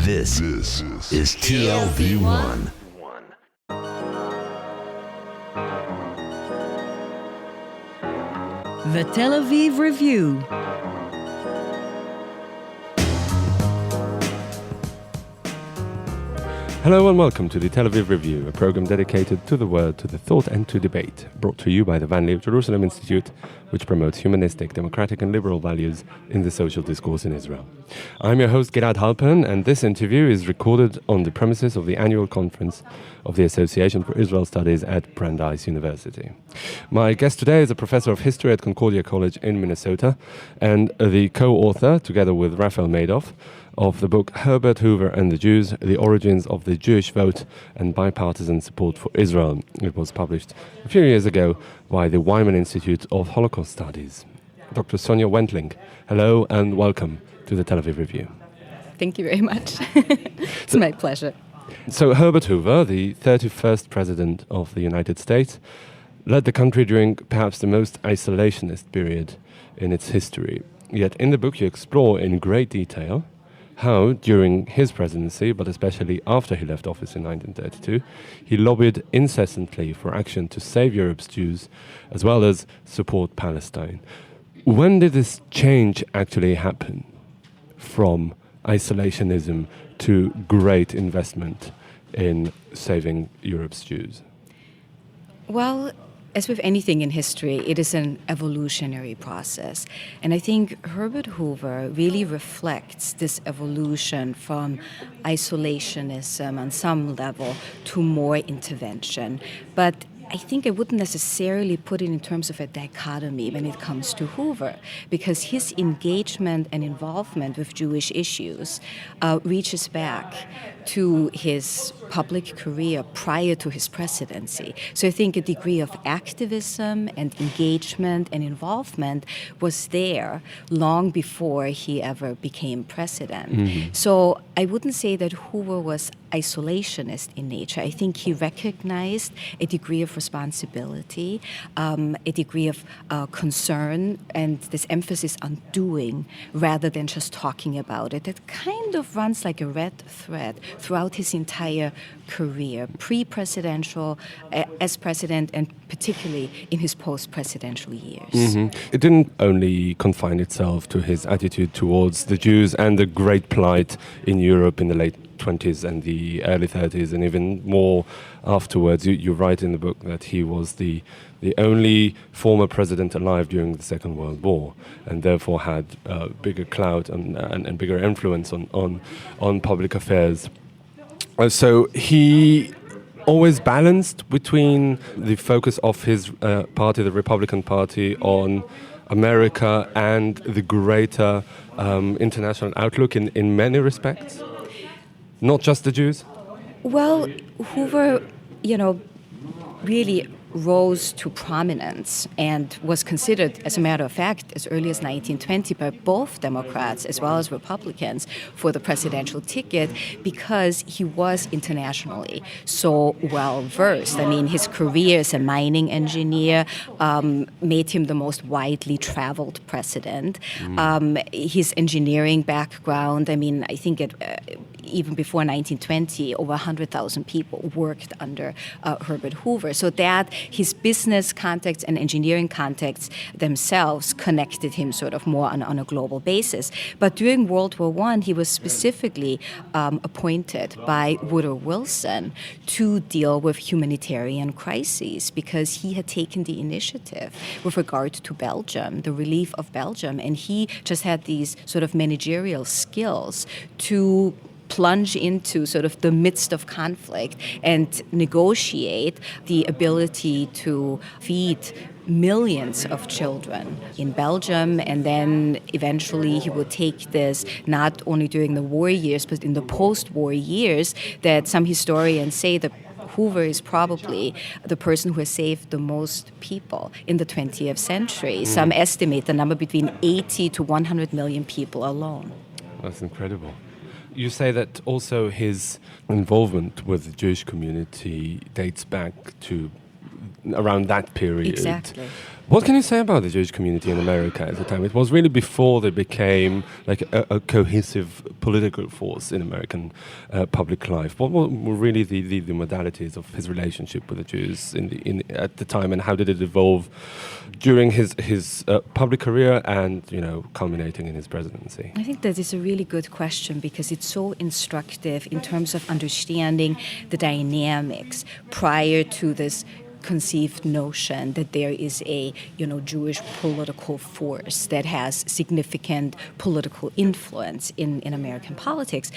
This is TLV1. The Tel Aviv Review. Hello and welcome to the Tel Aviv Review, a program dedicated to the word, to the thought and to debate, brought to you by the Van Leeuw Jerusalem Institute, which promotes humanistic, democratic and liberal values in the social discourse in Israel. I'm your host Gilad Halpern, and this interview is recorded on the premises of the annual conference of the Association for Israel Studies at Brandeis University. My guest today is a professor of history at Concordia College in Minnesota and the co-author, together with Raphael Madoff, of the book Herbert Hoover and the Jews, The Origins of the Jewish Vote and Bipartisan Support for Israel. It was published a few years ago by the Wyman Institute of Holocaust Studies. Dr. Sonja Wentling, hello and welcome to the Tel Aviv Review. Thank you very much. It's my pleasure. So Herbert Hoover, the 31st President of the United States, led the country during perhaps the most isolationist period in its history. Yet in the book you explore in great detail how, during his presidency, but especially after he left office in 1932, he lobbied incessantly for action to save Europe's Jews, as well as support Palestine. When did this change actually happen from isolationism to great investment in saving Europe's Jews? Well, as with anything in history, it is an evolutionary process. And I think Herbert Hoover really reflects this evolution from isolationism on some level to more intervention. But I think I wouldn't necessarily put it in terms of a dichotomy when it comes to Hoover, because his engagement and involvement with Jewish issues reaches back to his public career prior to his presidency. So I think a degree of activism and engagement and involvement was there long before he ever became president. Mm-hmm. So I wouldn't say that Hoover was isolationist in nature. I think he recognized a degree of responsibility, a degree of concern, and this emphasis on doing rather than just talking about it. It kind of runs like a red thread throughout his entire career, pre-presidential, as president, and particularly in his post-presidential years. Mm-hmm. It didn't only confine itself to his attitude towards the Jews and the great plight in Europe in the late 20s and the early 30s, and even more afterwards. You write in the book that he was the only former president alive during the Second World War, and therefore had bigger clout and bigger influence on public affairs. So he always balanced between the focus of his party, the Republican Party, on America and the greater international outlook in many respects. Not just the Jews? Well, Hoover, really rose to prominence and was considered, as a matter of fact, as early as 1920 by both Democrats as well as Republicans for the presidential ticket because he was internationally so well-versed. I mean, his career as a mining engineer made him the most widely traveled president. His engineering background, I think even before 1920, over 100,000 people worked under Herbert Hoover. So that his business contacts and engineering contacts themselves connected him sort of more on a global basis. But during World War I, he was specifically appointed by Woodrow Wilson to deal with humanitarian crises because he had taken the initiative with regard to Belgium, the relief of Belgium, and he just had these sort of managerial skills to plunge into sort of the midst of conflict and negotiate the ability to feed millions of children in Belgium, and then eventually he would take this not only during the war years but in the post-war years, that some historians say that Hoover is probably the person who has saved the most people in the 20th century. Some estimate the number between 80 to 100 million people alone. That's incredible. You say that also his involvement with the Jewish community dates back to around that period. Exactly. What can you say about the Jewish community in America at the time? It was really before they became like a cohesive political force in American public life. What were really the modalities of his relationship with the Jews at the time, and how did it evolve during his public career and, culminating in his presidency? I think that is a really good question because it's so instructive in terms of understanding the dynamics prior to this conceived notion that there is a Jewish political force that has significant political influence in American politics,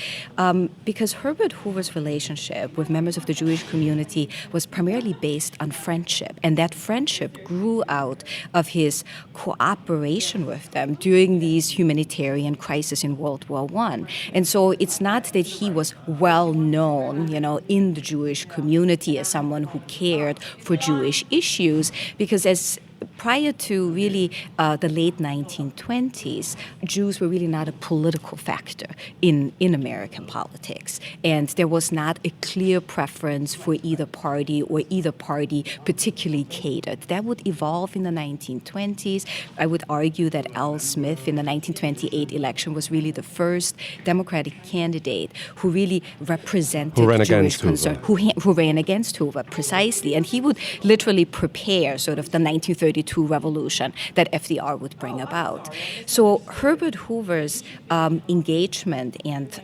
because Herbert Hoover's relationship with members of the Jewish community was primarily based on friendship, and that friendship grew out of his cooperation with them during these humanitarian crises in World War I. And so it's not that he was well known, in the Jewish community as someone who cared for Jewish issues, because prior to really the late 1920s, Jews were really not a political factor in American politics. And there was not a clear preference for either party, or either party particularly catered. That would evolve in the 1920s. I would argue that Al Smith in the 1928 election was really the first Democratic candidate who really represented Jewish concern, who ran against Hoover, precisely. And he would literally prepare sort of the 1932 revolution that FDR would bring about. So Herbert Hoover's engagement and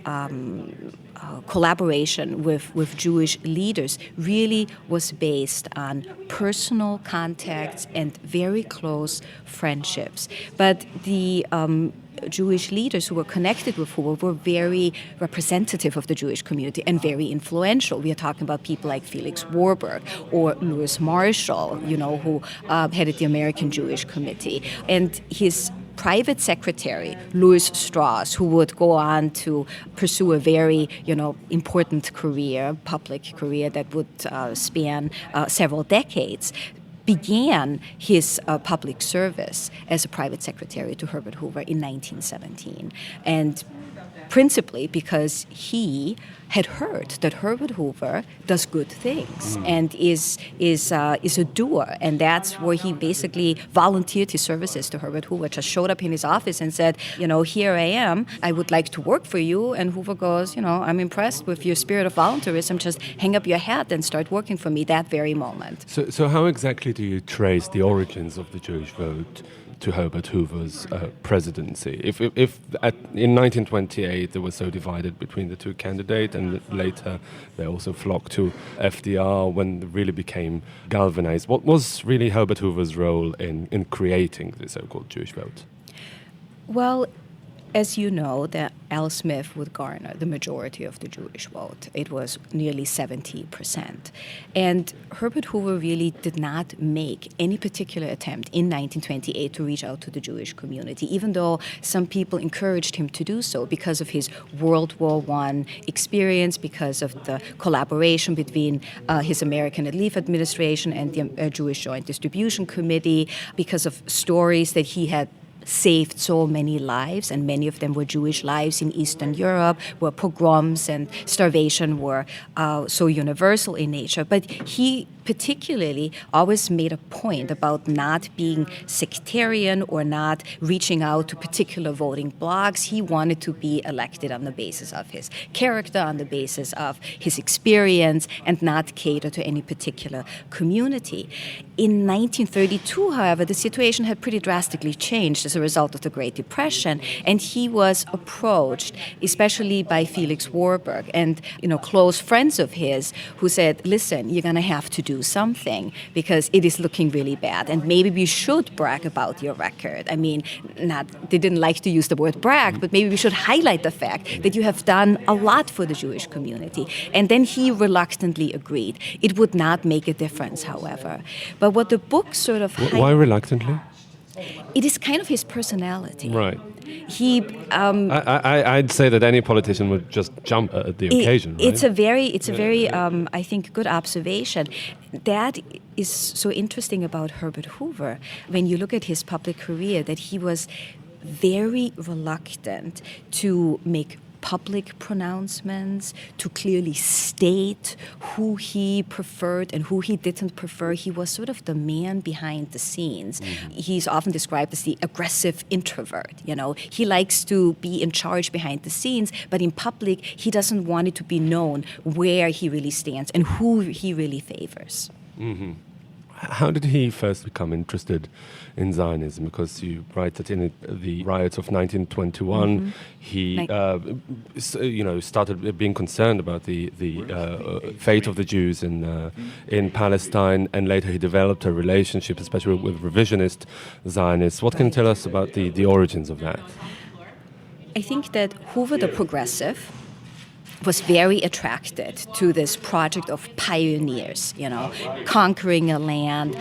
collaboration with Jewish leaders really was based on personal contacts and very close friendships. But the Jewish leaders who were connected with Hoover were very representative of the Jewish community and very influential. We are talking about people like Felix Warburg or Louis Marshall, who headed the American Jewish Committee. And his private secretary, Louis Strauss, who would go on to pursue a very, important career, public career that would span several decades, began his public service as a private secretary to Herbert Hoover in 1917. And principally because he had heard that Herbert Hoover does good things and is a doer, and that's where he basically volunteered his services to Herbert Hoover. Just showed up in his office and said, here I am. I would like to work for you. And Hoover goes, I'm impressed with your spirit of volunteerism. Just hang up your hat and start working for me that very moment. So how exactly do you trace the origins of the Jewish vote to Herbert Hoover's presidency? If in 1928 they were so divided between the two candidates, and later they also flocked to FDR when it really became galvanized, what was really Herbert Hoover's role in creating the so-called Jewish vote? Well, as you know, that Al Smith would garner the majority of the Jewish vote. It was nearly 70%. And Herbert Hoover really did not make any particular attempt in 1928 to reach out to the Jewish community, even though some people encouraged him to do so because of his World War I experience, because of the collaboration between his American Relief Administration and the Jewish Joint Distribution Committee, because of stories that he had saved so many lives, and many of them were Jewish lives in Eastern Europe, where pogroms and starvation were so universal in nature. But he particularly always made a point about not being sectarian or not reaching out to particular voting blocs. He wanted to be elected on the basis of his character, on the basis of his experience, and not cater to any particular community. In 1932, however, the situation had pretty drastically changed as a result of the Great Depression, and he was approached, especially by Felix Warburg and close friends of his, who said, "Listen, you're going to have to do something because it is looking really bad, and maybe we should brag about your record." I mean, they didn't like to use the word brag, but maybe we should highlight the fact that you have done a lot for the Jewish community. And then he reluctantly agreed. It would not make a difference, however. But what the book sort of Why reluctantly? It is kind of his personality. Right. He. I'd say that any politician would just jump at the occasion. Right? It's a very, I think, good observation. That is so interesting about Herbert Hoover. When you look at his public career, that he was very reluctant to make public pronouncements, to clearly state who he preferred and who he didn't prefer. He was sort of the man behind the scenes. He's often described as the aggressive introvert. He likes to be in charge behind the scenes, but in public, he doesn't want it to be known where he really stands and who he really favors. How did he first become interested in Zionism? Because you write that in the riots of 1921, he, started being concerned about the fate of the Jews in Palestine, and later he developed a relationship, especially with revisionist Zionists. What can you tell us about the origins of that? I think that Hoover, the progressive, was very attracted to this project of pioneers, conquering a land,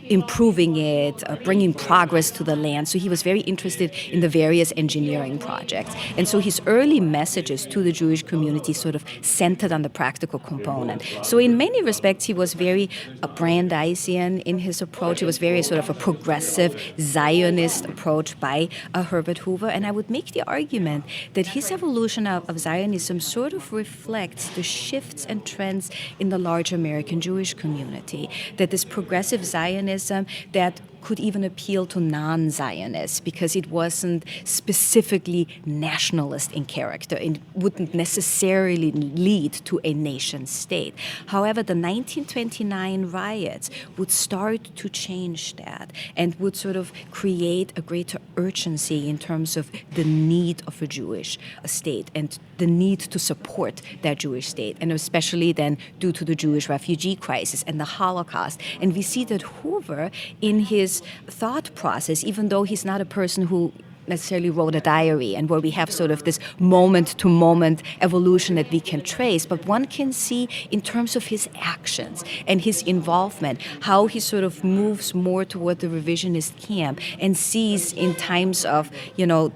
improving it, bringing progress to the land. So he was very interested in the various engineering projects. And so his early messages to the Jewish community sort of centered on the practical component. So in many respects, he was very Brandeisian in his approach. It was very sort of a progressive Zionist approach by Herbert Hoover. And I would make the argument that his evolution of Zionism sort of reflects the shifts and trends in the large American Jewish community, that this progressive Zionism that could even appeal to non-Zionists because it wasn't specifically nationalist in character. It wouldn't necessarily lead to a nation state. However, the 1929 riots would start to change that and would sort of create a greater urgency in terms of the need of a Jewish state and the need to support that Jewish state, and especially then due to the Jewish refugee crisis and the Holocaust. And we see that Hoover, in his thought process, even though he's not a person who necessarily wrote a diary and where we have sort of this moment-to-moment evolution that we can trace, but one can see in terms of his actions and his involvement, how he sort of moves more toward the revisionist camp and sees in times of,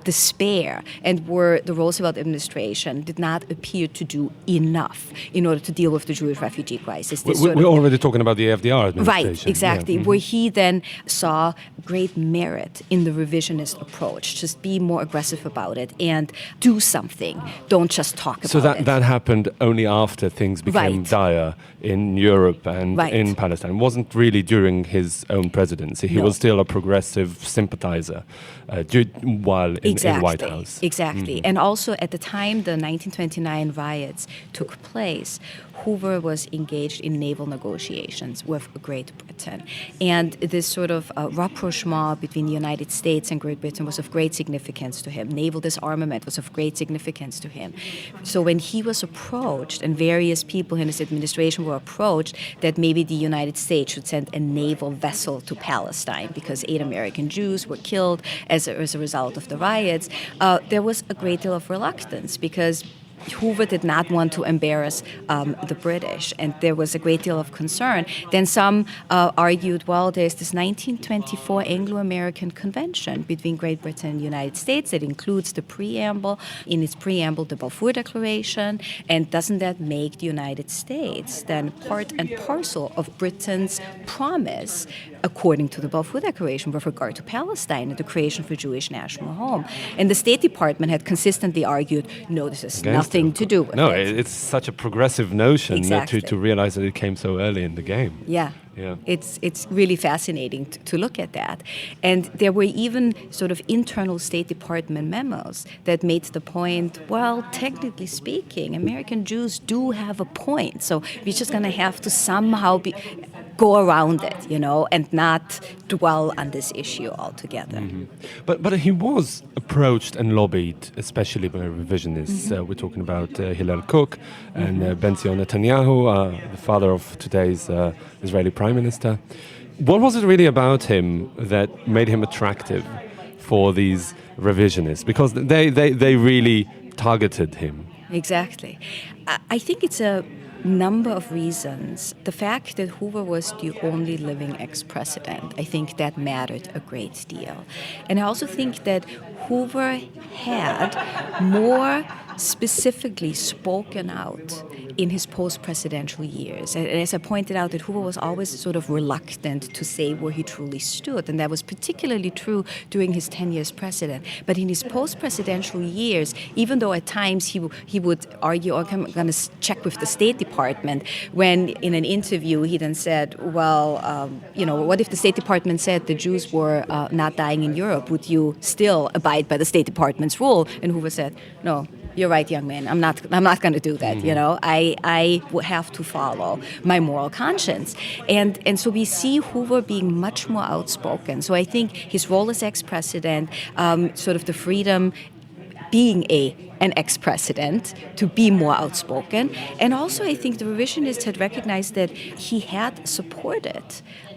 despair and where the Roosevelt administration did not appear to do enough in order to deal with the Jewish refugee crisis. We're already talking about the FDR administration. Right, exactly, where he then saw great merit in the revisionist approach. Just be more aggressive about it and do something. Don't just talk about it. So that happened only after things became dire in Europe and in Palestine. It wasn't really during his own presidency. He was still a progressive sympathizer while in the White House. Exactly. And also at the time the 1929 riots took place, Hoover was engaged in naval negotiations with Great Britain. And this sort of rapprochement between the United States and Great Britain was of great significance to him. Naval disarmament was of great significance to him. So when he was approached, and various people in his administration were approached, that maybe the United States should send a naval vessel to Palestine because 8 American Jews were killed as a result of the riots, there was a great deal of reluctance because Hoover did not want to embarrass the British, and there was a great deal of concern. Then some argued, well, there's this 1924 Anglo-American Convention between Great Britain and the United States that includes the preamble, in its preamble, the Balfour Declaration, and doesn't that make the United States then part and parcel of Britain's promise, according to the Balfour Declaration, with regard to Palestine and the creation of a Jewish national home? And the State Department had consistently argued, no, this has nothing to do with it. It's such a progressive notion to realize that it came so early in the game. Yeah. It's really fascinating to look at that. And there were even sort of internal State Department memos that made the point, well, technically speaking, American Jews do have a point. So we're just going to have to somehow go around it, and not dwell on this issue altogether. Mm-hmm. But he was approached and lobbied, especially by revisionists. We're talking about Hillel Koch and Ben-Zion Netanyahu, the father of today's Israeli Prime Minister. What was it really about him that made him attractive for these revisionists? Because they really targeted him. Exactly. I think it's a number of reasons. The fact that Hoover was the only living ex-president, I think that mattered a great deal. And I also think that Hoover had more specifically spoken out in his post-presidential years. And as I pointed out, that Hoover was always sort of reluctant to say where he truly stood, and that was particularly true during his tenure as president. But in his post-presidential years, even though at times he would argue, okay, I'm going to check with the State Department, when in an interview he then said, well, what if the State Department said the Jews were not dying in Europe? Would you still abide by the State Department's rule? And Hoover said, no. You're right, young man. I'm not going to do that. I would have to follow my moral conscience, and so we see Hoover being much more outspoken. So I think his role as ex-president, sort of the freedom, being an ex-president, to be more outspoken, and also I think the revisionists had recognized that he had supported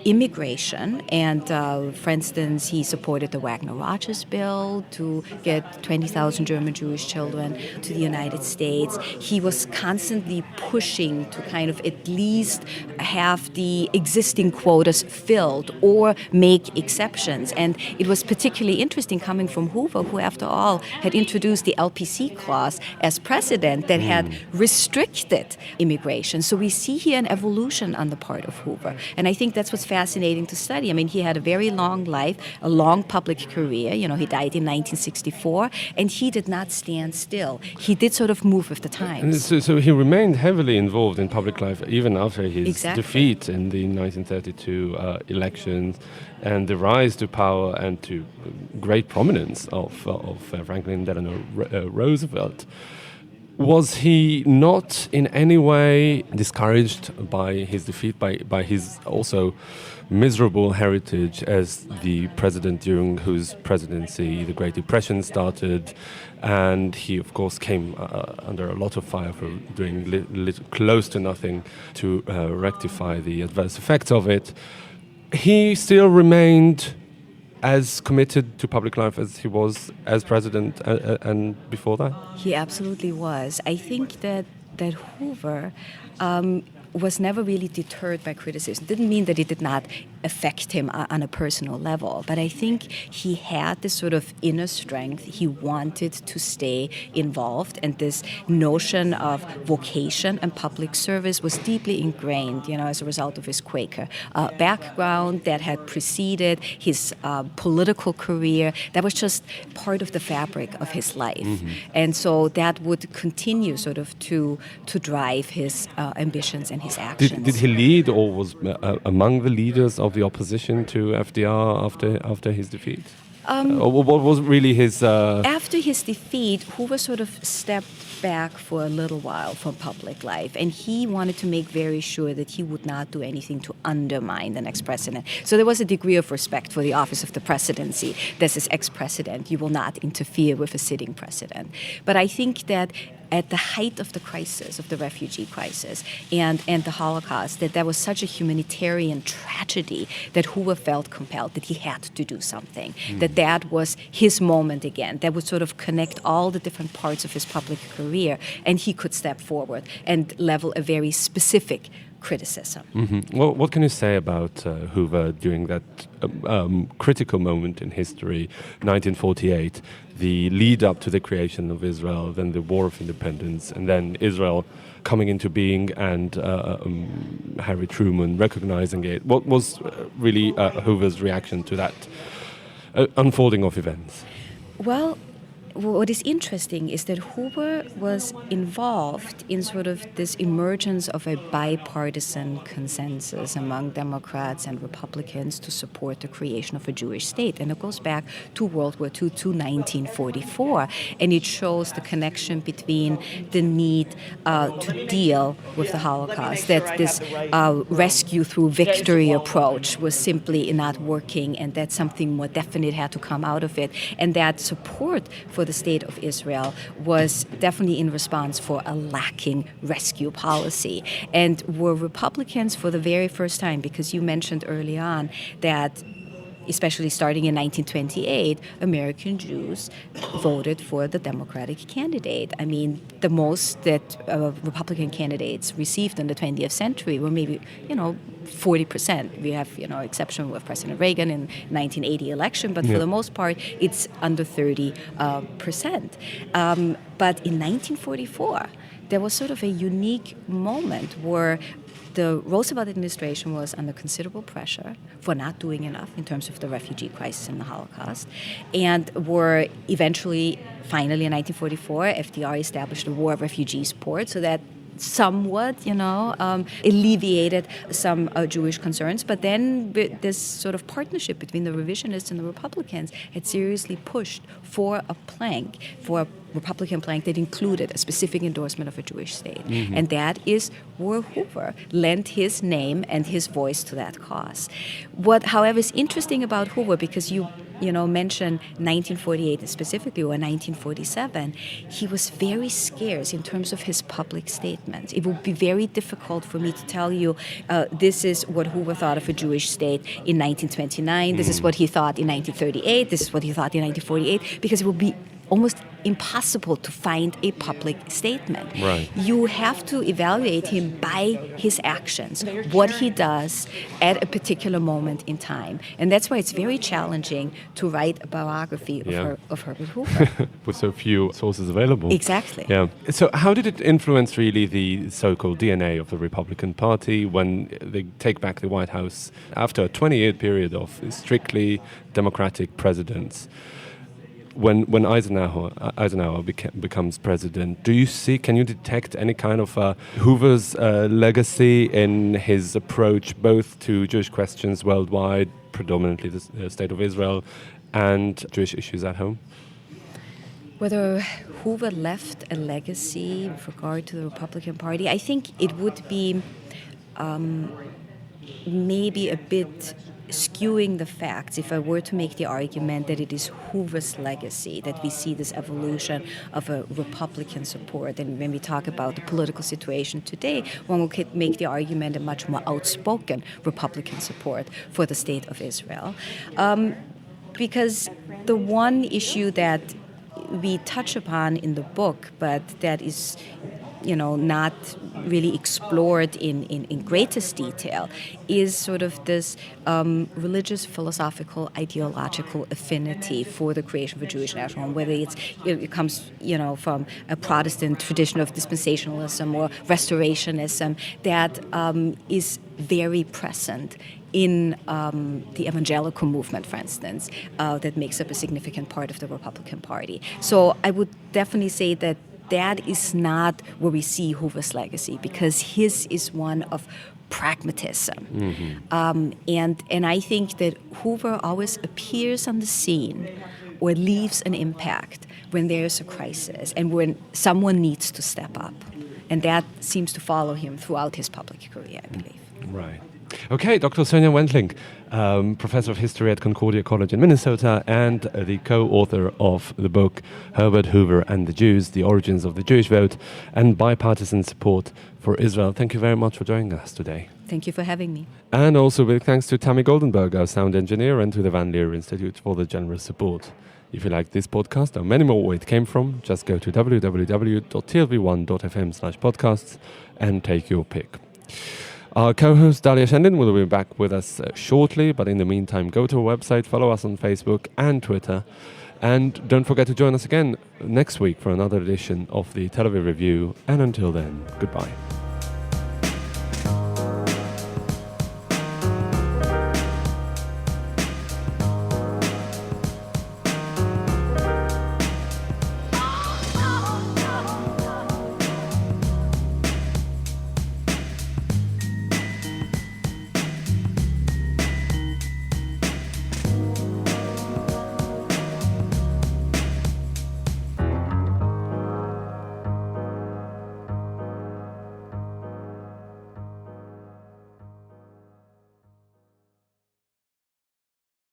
immigration, and for instance, he supported the Wagner-Rogers bill to get 20,000 German Jewish children to the United States. He was constantly pushing to kind of at least have the existing quotas filled or make exceptions. And it was particularly interesting coming from Hoover, who after all had introduced the LPC clause as president that had restricted immigration. So we see here an evolution on the part of Hoover. And I think that's what's fascinating to study. I mean, he had a very long life, a long public career. He died in 1964, and he did not stand still. He did sort of move with the times. So he remained heavily involved in public life even after his defeat in the 1932 elections and the rise to power and to great prominence of Franklin Delano Roosevelt. Was he not in any way discouraged by his defeat, by his also miserable heritage as the president during whose presidency the Great Depression started, and he of course came under a lot of fire for doing close to nothing to rectify the adverse effects of it? He still remained as committed to public life as he was as president and before that? He absolutely was. I think that Hoover was never really deterred by criticism. Didn't mean that it did not affect him on a personal level, but I think he had this sort of inner strength. He wanted to stay involved, and this notion of vocation and public service was deeply ingrained, as a result of his Quaker background that had preceded his political career. That was just part of the fabric of his life. Mm-hmm. And so that would continue sort of to drive his ambitions and his actions. Did he lead, or was among the leaders of the opposition to FDR after his defeat? Or what was really his... After his defeat, Hoover sort of stepped back for a little while from public life, and he wanted to make very sure that he would not do anything to undermine the next president. So there was a degree of respect for the office of the presidency. This is ex-president. You will not interfere with a sitting president. But I think that at the height of the crisis, of the refugee crisis and the Holocaust, that was such a humanitarian tragedy that Hoover felt compelled that he had to do something, that was his moment again, that would sort of connect all the different parts of his public career, and he could step forward and level a very specific criticism. Mm-hmm. Well, what can you say about Hoover during that critical moment in history, 1948, the lead up to the creation of Israel, then the War of Independence, and then Israel coming into being and Harry Truman recognizing it? What was really Hoover's reaction to that unfolding of events? Well, what is interesting is that Hoover was involved in sort of this emergence of a bipartisan consensus among Democrats and Republicans to support the creation of a Jewish state. And it goes back to World War II, to 1944. And it shows the connection between the need to deal with the Holocaust, that this rescue through victory approach was simply not working, and that something more definite had to come out of it. And that support for the state of Israel was definitely in response for a lacking rescue policy. And were Republicans for the very first time, because you mentioned early on that especially starting in 1928, American Jews voted for the Democratic candidate. I mean, the most that Republican candidates received in the 20th century were maybe, 40%. We have, exception with President Reagan in 1980 election, but for the most part, it's under 30%. But in 1944, there was sort of a unique moment where the Roosevelt administration was under considerable pressure for not doing enough in terms of the refugee crisis and the Holocaust, and were eventually, finally in 1944, FDR established a War of Refugees Board so that somewhat, alleviated some Jewish concerns. But then this sort of partnership between the revisionists and the Republicans had seriously pushed for a Republican plank that included a specific endorsement of a Jewish state. And that is where Hoover lent his name and his voice to that cause. What, however, is interesting about Hoover, because you mentioned 1948 specifically, or 1947, he was very scarce in terms of his public statements. It would be very difficult for me to tell you this is what Hoover thought of a Jewish state in 1929, this is what he thought in 1938, this is what he thought in 1948, because it would be almost impossible to find a public statement. Right. You have to evaluate him by his actions, what he does at a particular moment in time. And that's why it's very challenging to write a biography of Herbert Hoover. With so few sources available. Exactly. Yeah. So how did it influence really the so-called DNA of the Republican Party when they take back the White House after a 20-year period of strictly Democratic presidents? When Eisenhower becomes president, can you detect any kind of Hoover's legacy in his approach both to Jewish questions worldwide, predominantly the State of Israel, and Jewish issues at home? Whether Hoover left a legacy with regard to the Republican Party, I think it would be maybe a bit skewing the facts if I were to make the argument that it is Hoover's legacy that we see this evolution of a Republican support. And when we talk about the political situation today, one could make the argument a much more outspoken Republican support for the State of Israel. Because the one issue that we touch upon in the book, but that is not really explored in greatest detail, is sort of this religious, philosophical, ideological affinity for the creation of a Jewish national home, whether it comes from a Protestant tradition of dispensationalism or restorationism that is very present in the evangelical movement, for instance, that makes up a significant part of the Republican Party. So I would definitely say that is not where we see Hoover's legacy, because his is one of pragmatism. And I think that Hoover always appears on the scene or leaves an impact when there's a crisis and when someone needs to step up. And that seems to follow him throughout his public career, I believe. Right. Okay, Dr. Sonja Wentling, Professor of History at Concordia College in Minnesota and the co-author of the book Herbert Hoover and the Jews, The Origins of the Jewish Vote and Bipartisan Support for Israel. Thank you very much for joining us today. Thank you for having me. And also big thanks to Tammy Goldenberg, our sound engineer, and to the Van Leer Institute for the generous support. If you like this podcast or many more where it came from, just go to www.tlv1.fm/podcasts and take your pick. Our co-host Dalia Shendin will be back with us shortly, but in the meantime, go to our website, follow us on Facebook and Twitter, and don't forget to join us again next week for another edition of the Tel Aviv Review. And until then, goodbye.